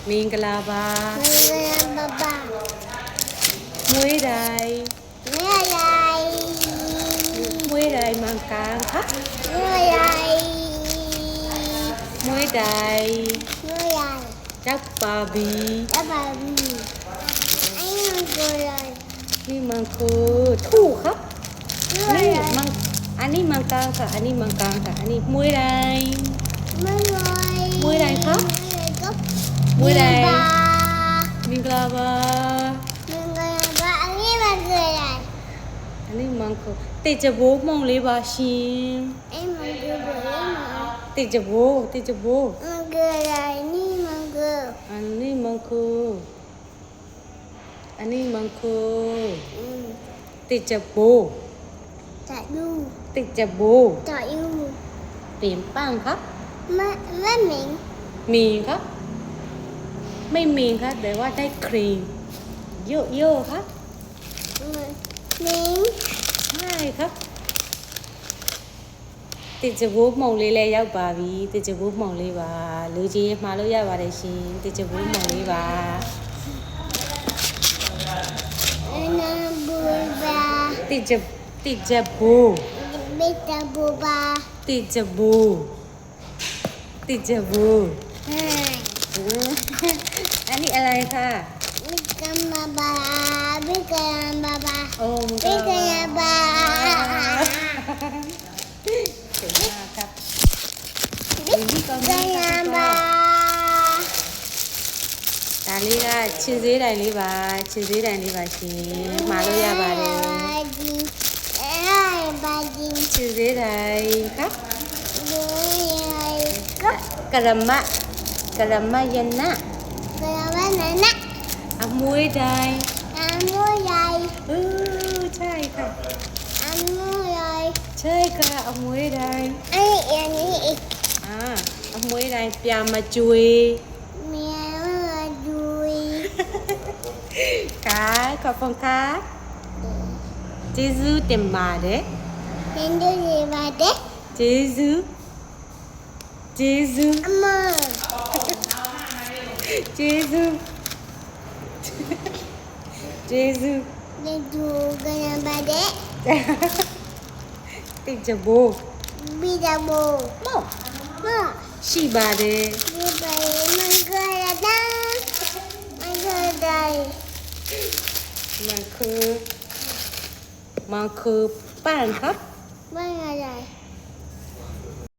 မင်္ဂလာပါ Baba. မွေးတိုင်းမွေးတိုင်းမှန်ကန်ခမွေးတိုင်းရောက်ပါပြီนี่มันคือถูกครับนี่มันอันนี้มันกลางค่ะอันนี้มันกลางค่ะอันนี้มวยใดมวยใดครับมวยใดมิงกลาบาอันนี้มันคือติดจะโบกมองเลยบาชินติดจะโบอันนี้มันคืออันนี้มันคือติดจะโบติดจะโบเปลี่ยนป้างครับมีครับไม่มีครับแต่ว่าได้ครีมเยอะๆครับใช่ครับติดจะโบมองเลยแล้วရောက်ပါပြီติดจะโบมองလေးပါလူကြီးမှာလို့ရပါတယ်ရှင်ติดจะโบมองလေးပါติดจะโบติดจะโบอันนี้อะไรคะโอ้มึงก็เก่งมากครับนี่ก็มีဒါလေးကခြေသေးတိုင်လေးပါခြေသေးတိုင်လေးပါရှင်မှာလို့ရပါတယ်ခြေသေးတိုင်ครับกระมะยนะอมวยใดใช่ค่ะใช่ค่ะอมวยใดอมวยใดปยามาจุยค่ะขอบคุณค่ะကျေးဇူးတင်ပါတယ်ကျေးဇူးကျေးဇူးကျေးဇူးတိတ်ကြဘိုးမောရှိပါတယ်มันคือป้านครับ